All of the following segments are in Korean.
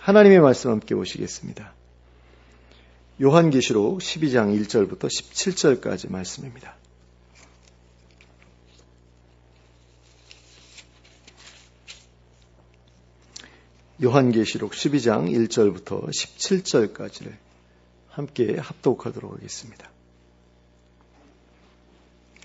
하나님의 말씀 함께 보시겠습니다. 요한계시록 12장 1절부터 17절까지 말씀입니다. 요한계시록 12장 1절부터 17절까지를 함께 합독하도록 하겠습니다.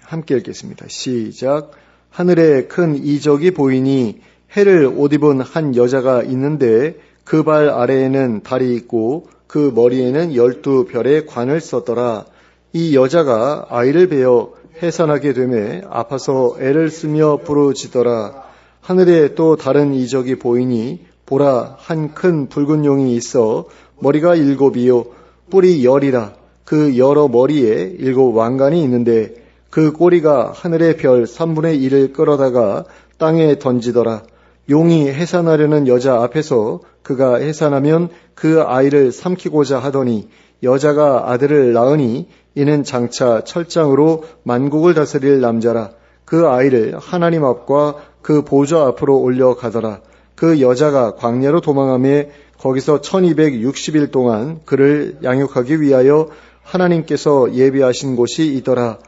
함께 읽겠습니다. 시작. 하늘에 큰 이적이 보이니 해를 옷 입은 한 여자가 있는데 그 발 아래에는 달이 있고 그 머리에는 12별의 관을 썼더라. 이 여자가 아이를 베어 해산하게 되매 아파서 애를 쓰며 부르짖더라. 하늘에 또 다른 이적이 보이니 보라, 한 큰 붉은 용이 있어 머리가 7이요 뿔이 10이라. 그 여러 머리에 7 왕관이 있는데 그 꼬리가 하늘의 별 3분의 1을 끌어다가 땅에 던지더라. 용이 해산하려는 여자 앞에서 그가 해산하면 그 아이를 삼키고자 하더니 여자가 아들을 낳으니 이는 장차 철장으로 만국을 다스릴 남자라. 그 아이를 하나님 앞과 그 보좌 앞으로 올려가더라. 그 여자가 광야로 도망하며 거기서 1260일 동안 그를 양육하기 위하여 하나님께서 예비하신 곳이 있더라.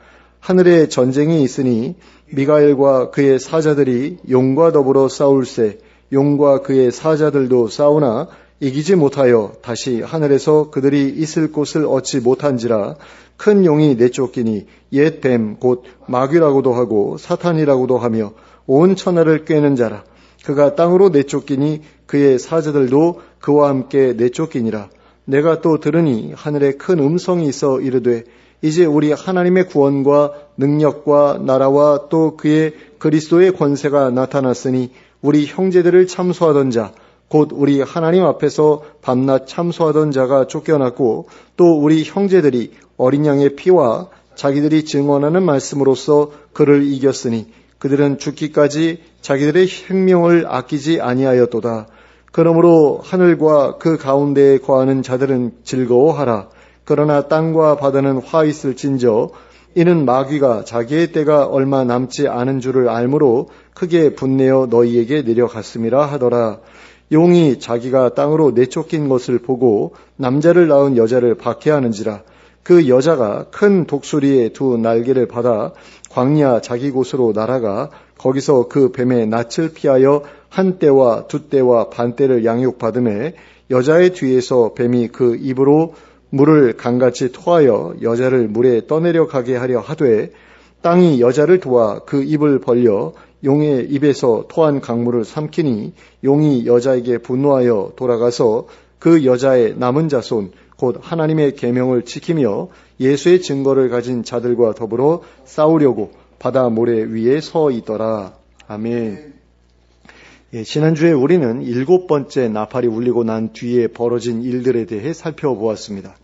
하늘에 전쟁이 있으니 미가엘과 그의 사자들이 용과 더불어 싸울세. 용과 그의 사자들도 싸우나 이기지 못하여 다시 하늘에서 그들이 있을 곳을 얻지 못한지라. 큰 용이 내쫓기니 옛 뱀 곧 마귀라고도 하고 사탄이라고도 하며 온 천하를 꿰는 자라. 그가 땅으로 내쫓기니 그의 사자들도 그와 함께 내쫓기니라. 내가 또 들으니 하늘에 큰 음성이 있어 이르되 이제 우리 하나님의 구원과 능력과 나라와 또 그의 그리스도의 권세가 나타났으니 우리 형제들을 참소하던 자 곧 우리 하나님 앞에서 밤낮 참소하던 자가 쫓겨났고 또 우리 형제들이 어린 양의 피와 자기들이 증언하는 말씀으로써 그를 이겼으니 그들은 죽기까지 자기들의 생명을 아끼지 아니하였도다. 그러므로 하늘과 그 가운데에 거하는 자들은 즐거워하라. 그러나 땅과 바다는 화 있을진저 이는 마귀가 자기의 때가 얼마 남지 않은 줄을 알므로 크게 분내어 너희에게 내려갔음이라 하더라. 용이 자기가 땅으로 내쫓긴 것을 보고 남자를 낳은 여자를 박해하는지라. 그 여자가 큰 독수리의 2 날개를 받아 광야 자기 곳으로 날아가 거기서 그 뱀의 낯을 피하여 한 떼와 2 떼와 반 떼를 양육받음에 여자의 뒤에서 뱀이 그 입으로 물을 강같이 토하여 여자를 물에 떠내려 가게 하려 하되 땅이 여자를 도와 그 입을 벌려 용의 입에서 토한 강물을 삼키니 용이 여자에게 분노하여 돌아가서 그 여자의 남은 자손 곧 하나님의 계명을 지키며 예수의 증거를 가진 자들과 더불어 싸우려고 바다 모래 위에 서 있더라. 아멘. 지난주에 우리는 7번째 나팔이 울리고 난 뒤에 벌어진 일들에 대해 살펴보았습니다.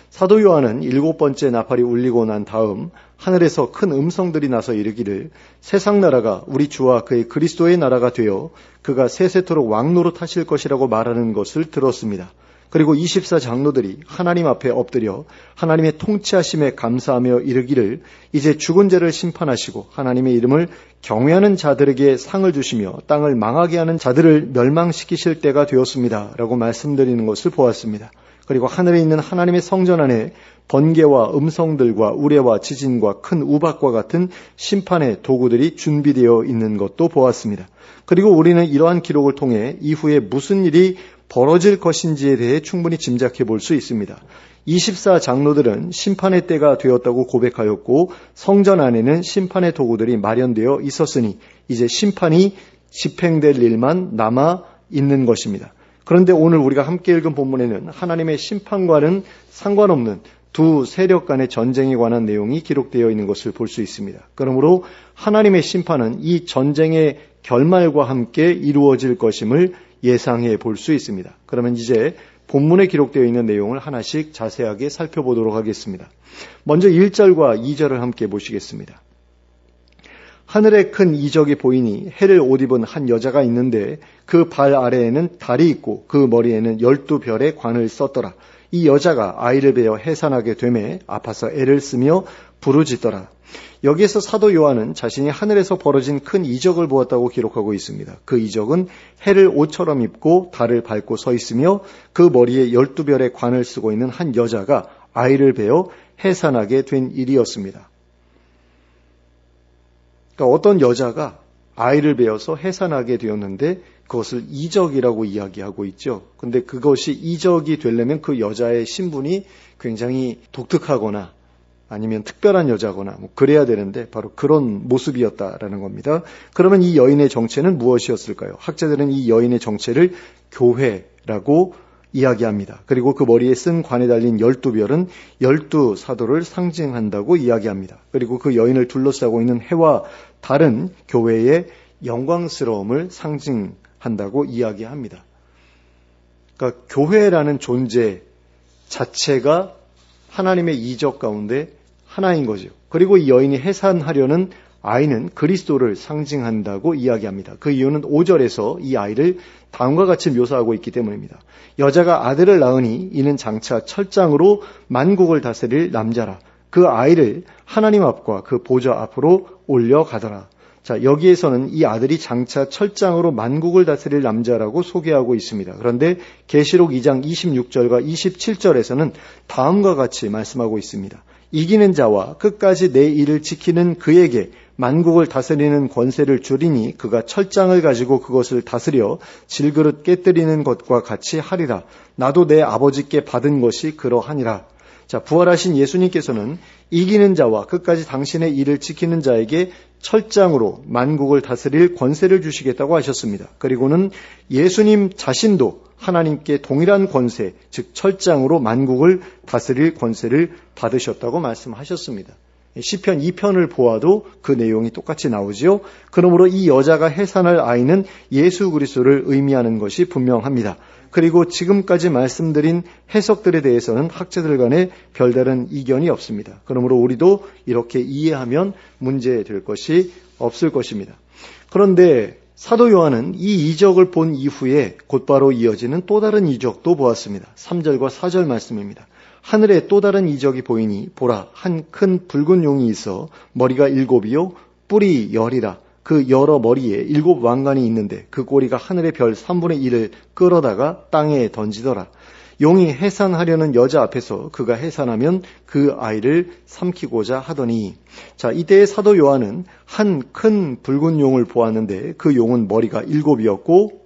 사도 요한은 7번째 나팔이 울리고 난 다음 하늘에서 큰 음성들이 나서 이르기를 세상 나라가 우리 주와 그의 그리스도의 나라가 되어 그가 세세토록 왕노릇 하실 것이라고 말하는 것을 들었습니다. 그리고 24장로들이 하나님 앞에 엎드려 하나님의 통치하심에 감사하며 이르기를 이제 죽은 자를 심판하시고 하나님의 이름을 경외하는 자들에게 상을 주시며 땅을 망하게 하는 자들을 멸망시키실 때가 되었습니다. 라고 말씀드리는 것을 보았습니다. 그리고 하늘에 있는 하나님의 성전 안에 번개와 음성들과 우레와 지진과 큰 우박과 같은 심판의 도구들이 준비되어 있는 것도 보았습니다. 그리고 우리는 이러한 기록을 통해 이후에 무슨 일이 벌어질 것인지에 대해 충분히 짐작해 볼 수 있습니다. 24장로들은 심판의 때가 되었다고 고백하였고 성전 안에는 심판의 도구들이 마련되어 있었으니 이제 심판이 집행될 일만 남아 있는 것입니다. 그런데 오늘 우리가 함께 읽은 본문에는 하나님의 심판과는 상관없는 2 세력 간의 전쟁에 관한 내용이 기록되어 있는 것을 볼 수 있습니다. 그러므로 하나님의 심판은 이 전쟁의 결말과 함께 이루어질 것임을 예상해 볼 수 있습니다. 그러면 이제 본문에 기록되어 있는 내용을 하나씩 자세하게 살펴보도록 하겠습니다. 먼저 1절과 2절을 함께 보시겠습니다. 하늘에 큰 이적이 보이니 해를 옷 입은 한 여자가 있는데 그 발 아래에는 달이 있고 그 머리에는 12별의 관을 썼더라. 이 여자가 아이를 베어 해산하게 되매 아파서 애를 쓰며 부르짖더라. 여기에서 사도 요한은 자신이 하늘에서 벌어진 큰 이적을 보았다고 기록하고 있습니다. 그 이적은 해를 옷처럼 입고 달을 밟고 서 있으며 그 머리에 12별의 관을 쓰고 있는 한 여자가 아이를 베어 해산하게 된 일이었습니다. 그러니까 어떤 여자가 아이를 베어서 해산하게 되었는데 그것을 이적이라고 이야기하고 있죠. 근데 그것이 이적이 되려면 그 여자의 신분이 굉장히 독특하거나 아니면 특별한 여자거나 그래야 되는데 바로 그런 모습이었다라는 겁니다. 그러면 이 여인의 정체는 무엇이었을까요? 학자들은 이 여인의 정체를 교회라고 이야기합니다. 그리고 그 머리에 쓴 관에 달린 12별은 12사도를 상징한다고 이야기합니다. 그리고 그 여인을 둘러싸고 있는 해와 달은 교회의 영광스러움을 상징한다고 이야기합니다. 그러니까 교회라는 존재 자체가 하나님의 이적 가운데 하나인 거죠. 그리고 이 여인이 해산하려는 아이는 그리스도를 상징한다고 이야기합니다. 그 이유는 5절에서 이 아이를 다음과 같이 묘사하고 있기 때문입니다. 여자가 아들을 낳으니 이는 장차 철장으로 만국을 다스릴 남자라. 그 아이를 하나님 앞과 그 보좌 앞으로 올려가더라. 자, 여기에서는 이 아들이 장차 철장으로 만국을 다스릴 남자라고 소개하고 있습니다. 그런데 계시록 2장 26절과 27절에서는 다음과 같이 말씀하고 있습니다. 이기는 자와 끝까지 내 일을 지키는 그에게 만국을 다스리는 권세를 주리니 그가 철장을 가지고 그것을 다스려 질그릇 깨뜨리는 것과 같이 하리라. 나도 내 아버지께 받은 것이 그러하니라. 자, 부활하신 예수님께서는 이기는 자와 끝까지 당신의 일을 지키는 자에게 철장으로 만국을 다스릴 권세를 주시겠다고 하셨습니다. 그리고는 예수님 자신도 하나님께 동일한 권세, 즉 철장으로 만국을 다스릴 권세를 받으셨다고 말씀하셨습니다. 시편 2편을 보아도 그 내용이 똑같이 나오지요. 그러므로 이 여자가 해산할 아이는 예수 그리스도를 의미하는 것이 분명합니다. 그리고 지금까지 말씀드린 해석들에 대해서는 학자들 간에 별다른 이견이 없습니다. 그러므로 우리도 이렇게 이해하면 문제될 것이 없을 것입니다. 그런데 사도 요한은 이 이적을 본 이후에 곧바로 이어지는 또 다른 이적도 보았습니다. 3절과 4절 말씀입니다. 하늘에 또 다른 이적이 보이니 보라 한 큰 붉은 용이 있어 머리가 7이요 뿔이 10이라. 그 여러 머리에 7 왕관이 있는데 그 꼬리가 하늘의 별 3분의 1을 끌어다가 땅에 던지더라. 용이 해산하려는 여자 앞에서 그가 해산하면 그 아이를 삼키고자 하더니, 자, 이때의 사도 요한은 한 큰 붉은 용을 보았는데 그 용은 머리가 7이었고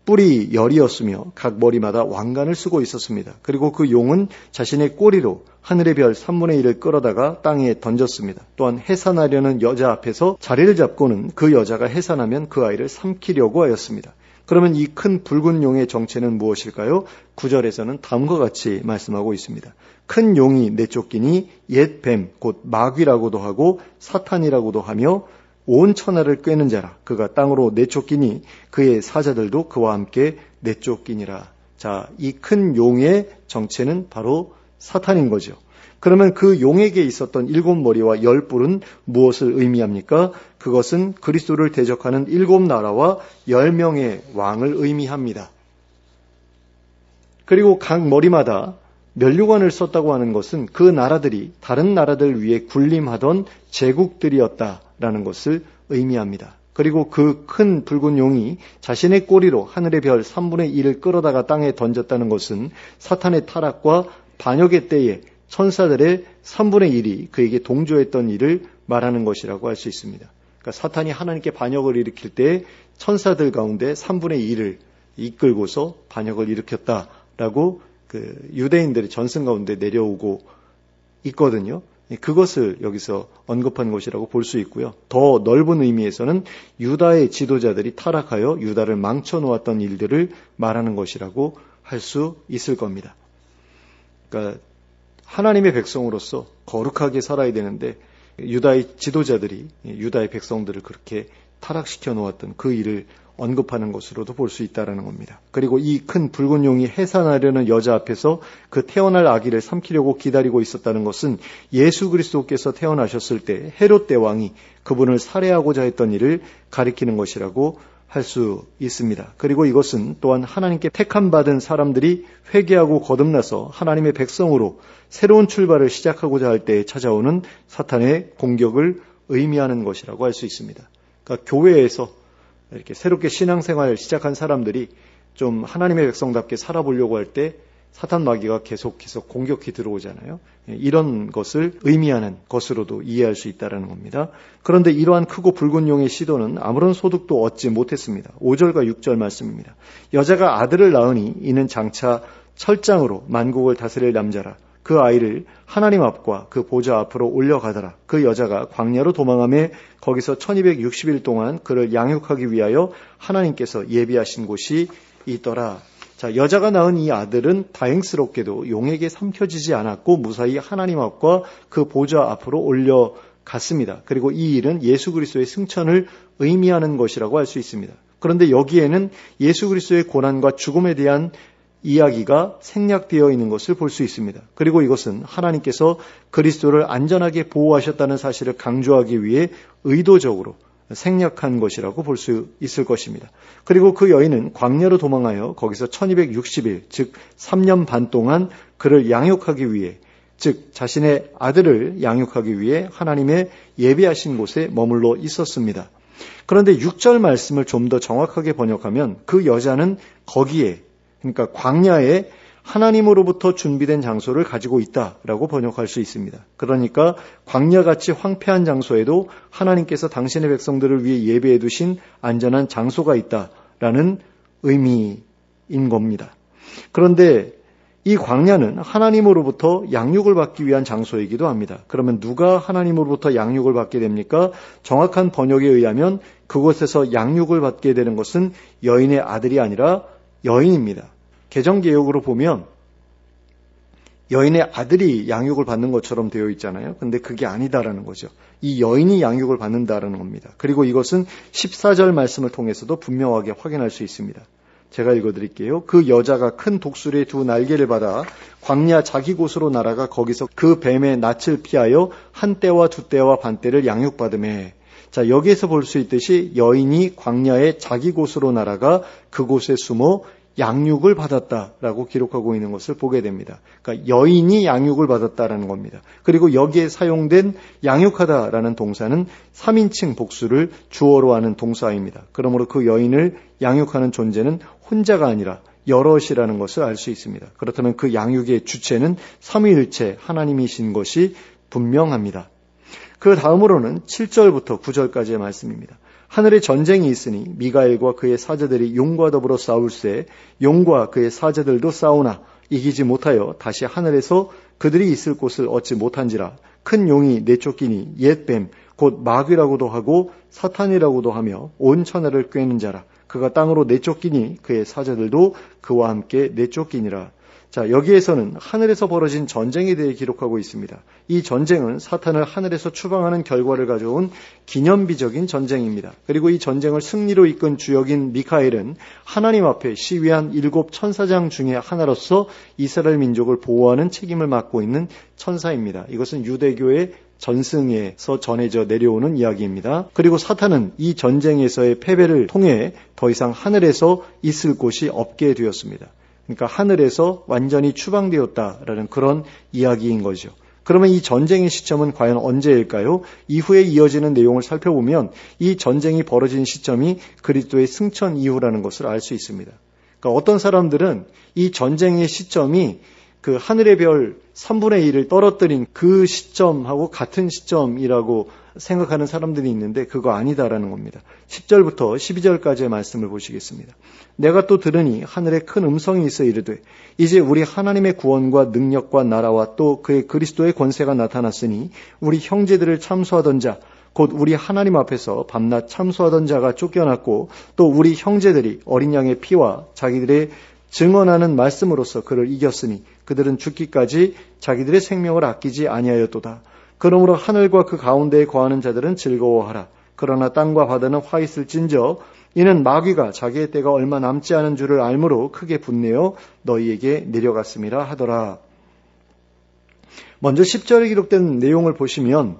뿔이 10이었으며 각 머리마다 왕관을 쓰고 있었습니다. 그리고 그 용은 자신의 꼬리로 하늘의 별 3분의 1을 끌어다가 땅에 던졌습니다. 또한 해산하려는 여자 앞에서 자리를 잡고는 그 여자가 해산하면 그 아이를 삼키려고 하였습니다. 그러면 이 큰 붉은 용의 정체는 무엇일까요? 9절에서는 다음과 같이 말씀하고 있습니다. 큰 용이 내쫓기니 옛 뱀, 곧 마귀라고도 하고 사탄이라고도 하며 온 천하를 꿰는 자라. 그가 땅으로 내쫓기니 그의 사자들도 그와 함께 내쫓기니라. 자, 이 큰 용의 정체는 바로 사탄인 거죠. 그러면 그 용에게 있었던 7머리와 10뿔은 무엇을 의미합니까? 그것은 그리스도를 대적하는 7나라와 10명의 왕을 의미합니다. 그리고 각 머리마다 면류관을 썼다고 하는 것은 그 나라들이 다른 나라들 위에 군림하던 제국들이었다라는 것을 의미합니다. 그리고 그 큰 붉은 용이 자신의 꼬리로 하늘의 별 3분의 1을 끌어다가 땅에 던졌다는 것은 사탄의 타락과 반역의 때에 천사들의 3분의 1이 그에게 동조했던 일을 말하는 것이라고 할 수 있습니다. 그러니까 사탄이 하나님께 반역을 일으킬 때 천사들 가운데 3분의 1을 이끌고서 반역을 일으켰다라고 그 유대인들의 전승 가운데 내려오고 있거든요. 그것을 여기서 언급한 것이라고 볼 수 있고요. 더 넓은 의미에서는 유다의 지도자들이 타락하여 유다를 망쳐놓았던 일들을 말하는 것이라고 할 수 있을 겁니다. 그러니까 하나님의 백성으로서 거룩하게 살아야 되는데 유다의 지도자들이 유다의 백성들을 그렇게 타락시켜 놓았던 그 일을 언급하는 것으로도 볼 수 있다는 겁니다. 그리고 이 큰 붉은 용이 해산하려는 여자 앞에서 그 태어날 아기를 삼키려고 기다리고 있었다는 것은 예수 그리스도께서 태어나셨을 때 헤롯 대왕이 그분을 살해하고자 했던 일을 가리키는 것이라고 할 수 있습니다. 그리고 이것은 또한 하나님께 택함받은 사람들이 회개하고 거듭나서 하나님의 백성으로 새로운 출발을 시작하고자 할 때 찾아오는 사탄의 공격을 의미하는 것이라고 할 수 있습니다. 그러니까 교회에서 이렇게 새롭게 신앙생활을 시작한 사람들이 좀 하나님의 백성답게 살아보려고 할 때 사탄 마귀가 계속 공격이 들어오잖아요. 이런 것을 의미하는 것으로도 이해할 수 있다는 겁니다. 그런데 이러한 크고 붉은 용의 시도는 아무런 소득도 얻지 못했습니다. 5절과 6절 말씀입니다. 여자가 아들을 낳으니 이는 장차 철장으로 만국을 다스릴 남자라. 그 아이를 하나님 앞과 그 보좌 앞으로 올려가더라. 그 여자가 광야로 도망하며 거기서 1260일 동안 그를 양육하기 위하여 하나님께서 예비하신 곳이 있더라. 자, 여자가 낳은 이 아들은 다행스럽게도 용에게 삼켜지지 않았고 무사히 하나님 앞과 그 보좌 앞으로 올려갔습니다. 그리고 이 일은 예수 그리스도의 승천을 의미하는 것이라고 할 수 있습니다. 그런데 여기에는 예수 그리스도의 고난과 죽음에 대한 이야기가 생략되어 있는 것을 볼 수 있습니다. 그리고 이것은 하나님께서 그리스도를 안전하게 보호하셨다는 사실을 강조하기 위해 의도적으로 생략한 것이라고 볼 수 있을 것입니다. 그리고 그 여인은 광야로 도망하여 거기서 1260일, 즉 3년 반 동안 그를 양육하기 위해, 즉 자신의 아들을 양육하기 위해 하나님의 예비하신 곳에 머물러 있었습니다. 그런데 6절 말씀을 좀 더 정확하게 번역하면 그 여자는 거기에, 그러니까 광야에 하나님으로부터 준비된 장소를 가지고 있다라고 번역할 수 있습니다. 그러니까 광야같이 황폐한 장소에도 하나님께서 당신의 백성들을 위해 예배해 두신 안전한 장소가 있다라는 의미인 겁니다. 그런데 이 광야는 하나님으로부터 양육을 받기 위한 장소이기도 합니다. 그러면 누가 하나님으로부터 양육을 받게 됩니까? 정확한 번역에 의하면 그곳에서 양육을 받게 되는 것은 여인의 아들이 아니라 여인입니다. 개정개혁으로 보면 여인의 아들이 양육을 받는 것처럼 되어 있잖아요. 근데 그게 아니다라는 거죠. 이 여인이 양육을 받는다라는 겁니다. 그리고 이것은 14절 말씀을 통해서도 분명하게 확인할 수 있습니다. 제가 읽어드릴게요. 그 여자가 큰 독수리의 두 날개를 받아 광야 자기 곳으로 날아가 거기서 그 뱀의 낯을 피하여 한 때와 두 때와 반 때를 양육받으매. 자, 여기에서 볼 수 있듯이 여인이 광야의 자기 곳으로 날아가 그곳에 숨어 양육을 받았다라고 기록하고 있는 것을 보게 됩니다. 그러니까 여인이 양육을 받았다라는 겁니다. 그리고 여기에 사용된 양육하다라는 동사는 3인칭 복수를 주어로 하는 동사입니다. 그러므로 그 여인을 양육하는 존재는 혼자가 아니라 여럿이라는 것을 알 수 있습니다. 그렇다면 그 양육의 주체는 삼위일체 하나님이신 것이 분명합니다. 그 다음으로는 7절부터 9절까지의 말씀입니다. 하늘에 전쟁이 있으니 미가엘과 그의 사제들이 용과 더불어 싸울세 용과 그의 사제들도 싸우나 이기지 못하여 다시 하늘에서 그들이 있을 곳을 얻지 못한지라. 큰 용이 내쫓기니 옛뱀 곧 마귀라고도 하고 사탄이라고도 하며 온 천하를 꿰는 자라. 그가 땅으로 내쫓기니 그의 사제들도 그와 함께 내쫓기니라. 자, 여기에서는 하늘에서 벌어진 전쟁에 대해 기록하고 있습니다. 이 전쟁은 사탄을 하늘에서 추방하는 결과를 가져온 기념비적인 전쟁입니다. 그리고 이 전쟁을 승리로 이끈 주역인 미카엘은 하나님 앞에 시위한 7 천사장 중에 하나로서 이스라엘 민족을 보호하는 책임을 맡고 있는 천사입니다. 이것은 유대교의 전승에서 전해져 내려오는 이야기입니다. 그리고 사탄은 이 전쟁에서의 패배를 통해 더 이상 하늘에서 있을 곳이 없게 되었습니다. 그러니까 하늘에서 완전히 추방되었다라는 그런 이야기인 거죠. 그러면 이 전쟁의 시점은 과연 언제일까요? 이후에 이어지는 내용을 살펴보면 이 전쟁이 벌어진 시점이 그리스도의 승천 이후라는 것을 알 수 있습니다. 그러니까 어떤 사람들은 이 전쟁의 시점이 그 하늘의 별 3분의 1을 떨어뜨린 그 시점하고 같은 시점이라고 생각하는 사람들이 있는데 그거 아니다라는 겁니다. 10절부터 12절까지의 말씀을 보시겠습니다. 내가 또 들으니 하늘에 큰 음성이 있어 이르되 이제 우리 하나님의 구원과 능력과 나라와 또 그의 그리스도의 권세가 나타났으니 우리 형제들을 참수하던 자 곧 우리 하나님 앞에서 밤낮 참수하던 자가 쫓겨났고 또 우리 형제들이 어린 양의 피와 자기들의 증언하는 말씀으로써 그를 이겼으니 그들은 죽기까지 자기들의 생명을 아끼지 아니하였도다. 그러므로 하늘과 그 가운데에 거하는 자들은 즐거워하라. 그러나 땅과 바다는 화 있을진저 이는 마귀가 자기의 때가 얼마 남지 않은 줄을 알므로 크게 분내어 너희에게 내려갔음이라 하더라. 먼저 10절에 기록된 내용을 보시면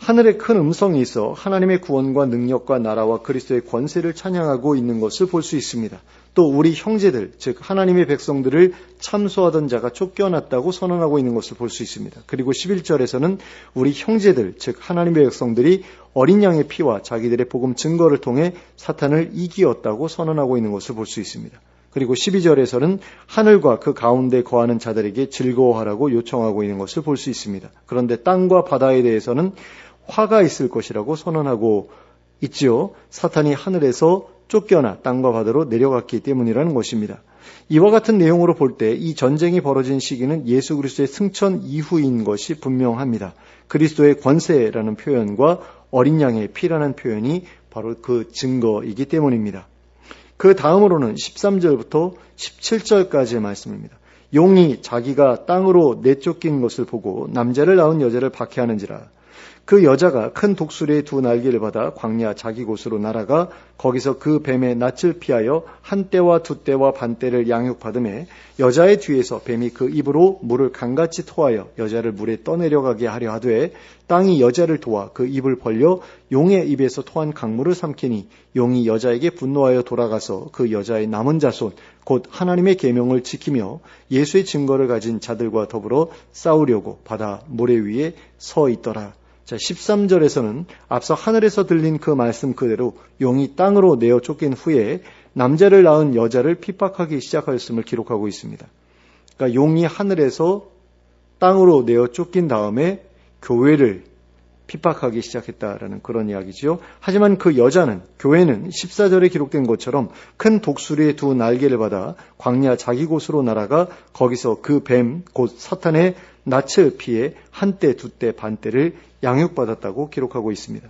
하늘에 큰 음성이 있어 하나님의 구원과 능력과 나라와 그리스도의 권세를 찬양하고 있는 것을 볼 수 있습니다. 또 우리 형제들, 즉 하나님의 백성들을 참소하던 자가 쫓겨났다고 선언하고 있는 것을 볼 수 있습니다. 그리고 11절에서는 우리 형제들, 즉 하나님의 백성들이 어린 양의 피와 자기들의 복음 증거를 통해 사탄을 이기었다고 선언하고 있는 것을 볼 수 있습니다. 그리고 12절에서는 하늘과 그 가운데 거하는 자들에게 즐거워하라고 요청하고 있는 것을 볼 수 있습니다. 그런데 땅과 바다에 대해서는 화가 있을 것이라고 선언하고 있지요. 사탄이 하늘에서 쫓겨나 땅과 바다로 내려갔기 때문이라는 것입니다. 이와 같은 내용으로 볼 때 이 전쟁이 벌어진 시기는 예수 그리스도의 승천 이후인 것이 분명합니다. 그리스도의 권세라는 표현과 어린 양의 피라는 표현이 바로 그 증거이기 때문입니다. 그 다음으로는 13절부터 17절까지의 말씀입니다. 용이 자기가 땅으로 내쫓긴 것을 보고 남자를 낳은 여자를 박해하는지라. 그 여자가 큰 독수리의 두 날개를 받아 광야 자기 곳으로 날아가 거기서 그 뱀의 낯을 피하여 한 떼와 두 떼와 반 떼를 양육받으매 여자의 뒤에서 뱀이 그 입으로 물을 강같이 토하여 여자를 물에 떠내려가게 하려 하되 땅이 여자를 도와 그 입을 벌려 용의 입에서 토한 강물을 삼키니 용이 여자에게 분노하여 돌아가서 그 여자의 남은 자손 곧 하나님의 계명을 지키며 예수의 증거를 가진 자들과 더불어 싸우려고 바다 모래 위에 서 있더라. 자, 13절에서는 앞서 하늘에서 들린 그 말씀 그대로 용이 땅으로 내어 쫓긴 후에 남자를 낳은 여자를 핍박하기 시작하였음을 기록하고 있습니다. 그러니까 용이 하늘에서 땅으로 내어 쫓긴 다음에 교회를 핍박하기 시작했다라는 그런 이야기지요. 하지만 그 여자는, 교회는 14절에 기록된 것처럼 큰 독수리의 두 날개를 받아 광야 자기 곳으로 날아가 거기서 그 뱀, 곧 사탄의 낯을 피해 한 떼, 두 떼, 반 떼를 양육받았다고 기록하고 있습니다.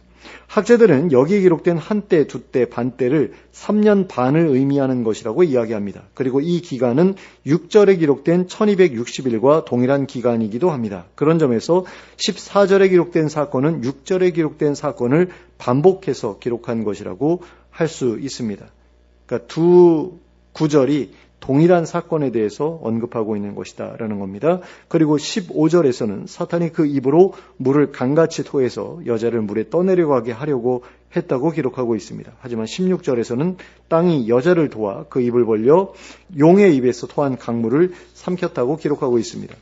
학자들은 여기에 기록된 한 떼, 두 떼, 반 떼를 3년 반을 의미하는 것이라고 이야기합니다. 그리고 이 기간은 6절에 기록된 1260일과 동일한 기간이기도 합니다. 그런 점에서 14절에 기록된 사건은 6절에 기록된 사건을 반복해서 기록한 것이라고 할 수 있습니다. 그러니까 두 구절이 동일한 사건에 대해서 언급하고 있는 것이다 라는 겁니다. 그리고 15절에서는 사탄이 그 입으로 물을 강같이 토해서 여자를 물에 떠내려가게 하려고 했다고 기록하고 있습니다. 하지만 16절에서는 땅이 여자를 도와 그 입을 벌려 용의 입에서 토한 강물을 삼켰다고 기록하고 있습니다.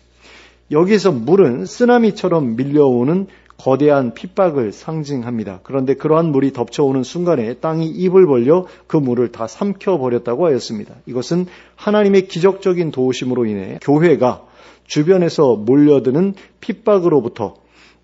여기에서 물은 쓰나미처럼 밀려오는 거대한 핍박을 상징합니다. 그런데 그러한 물이 덮쳐오는 순간에 땅이 입을 벌려 그 물을 다 삼켜버렸다고 하였습니다. 이것은 하나님의 기적적인 도우심으로 인해 교회가 주변에서 몰려드는 핍박으로부터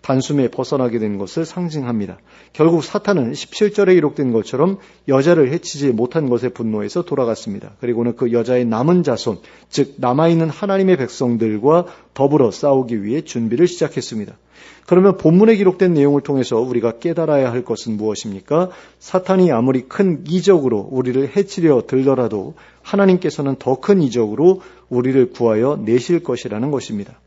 단숨에 벗어나게 된 것을 상징합니다. 결국 사탄은 17절에 기록된 것처럼 여자를 해치지 못한 것에 분노해서 돌아갔습니다. 그리고는 그 여자의 남은 자손, 즉 남아있는 하나님의 백성들과 더불어 싸우기 위해 준비를 시작했습니다. 그러면 본문에 기록된 내용을 통해서 우리가 깨달아야 할 것은 무엇입니까? 사탄이 아무리 큰 이적으로 우리를 해치려 들더라도 하나님께서는 더 큰 이적으로 우리를 구하여 내실 것이라는 것입니다.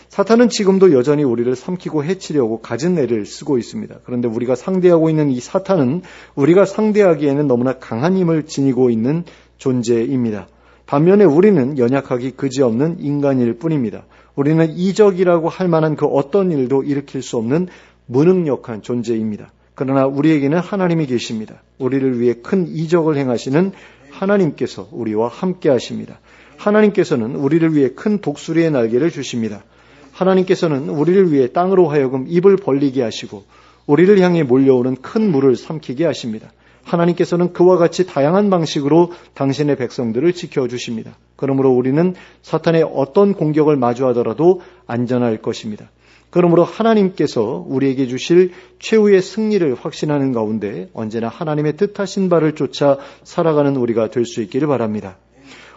사탄은 지금도 여전히 우리를 삼키고 해치려고 갖은 애를 쓰고 있습니다. 그런데 우리가 상대하고 있는 이 사탄은 우리가 상대하기에는 너무나 강한 힘을 지니고 있는 존재입니다. 반면에 우리는 연약하기 그지없는 인간일 뿐입니다. 우리는 이적이라고 할 만한 그 어떤 일도 일으킬 수 없는 무능력한 존재입니다. 그러나 우리에게는 하나님이 계십니다. 우리를 위해 큰 이적을 행하시는 하나님께서 우리와 함께 하십니다. 하나님께서는 우리를 위해 큰 독수리의 날개를 주십니다. 하나님께서는 우리를 위해 땅으로 하여금 입을 벌리게 하시고 우리를 향해 몰려오는 큰 물을 삼키게 하십니다. 하나님께서는 그와 같이 다양한 방식으로 당신의 백성들을 지켜주십니다. 그러므로 우리는 사탄의 어떤 공격을 마주하더라도 안전할 것입니다. 그러므로 하나님께서 우리에게 주실 최후의 승리를 확신하는 가운데 언제나 하나님의 뜻하신 바를 쫓아 살아가는 우리가 될 수 있기를 바랍니다.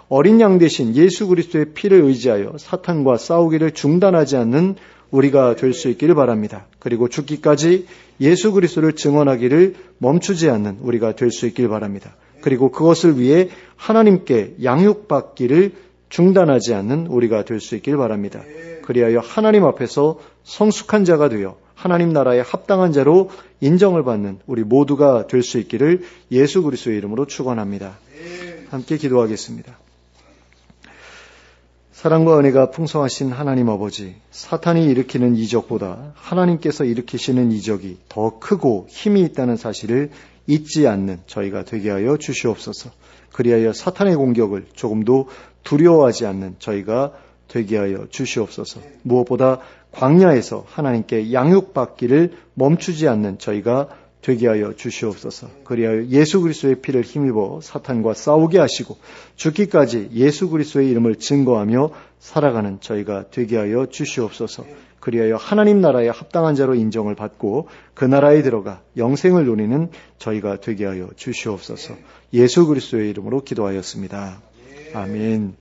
어린 양 대신 예수 그리스도의 피를 의지하여 사탄과 싸우기를 중단하지 않는 우리가 될 수 있기를 바랍니다. 그리고 죽기까지 예수 그리스도를 증언하기를 멈추지 않는 우리가 될 수 있기를 바랍니다. 그리고 그것을 위해 하나님께 양육받기를 중단하지 않는 우리가 될 수 있기를 바랍니다. 그리하여 하나님 앞에서 성숙한 자가 되어 하나님 나라에 합당한 자로 인정을 받는 우리 모두가 될 수 있기를 예수 그리스도의 이름으로 축원합니다. 함께 기도하겠습니다. 사랑과 은혜가 풍성하신 하나님 아버지, 사탄이 일으키는 이적보다 하나님께서 일으키시는 이적이 더 크고 힘이 있다는 사실을 잊지 않는 저희가 되게 하여 주시옵소서. 그리하여 사탄의 공격을 조금도 두려워하지 않는 저희가 되게 하여 주시옵소서. 무엇보다 광야에서 하나님께 양육받기를 멈추지 않는 저희가 되게 하여 주시옵소서. 그리하여 예수 그리스도의 피를 힘입어 사탄과 싸우게 하시고 죽기까지 예수 그리스도의 이름을 증거하며 살아가는 저희가 되게 하여 주시옵소서. 그리하여 하나님 나라의 합당한 자로 인정을 받고 그 나라에 들어가 영생을 누리는 저희가 되게 하여 주시옵소서. 예수 그리스도의 이름으로 기도하였습니다. 아멘.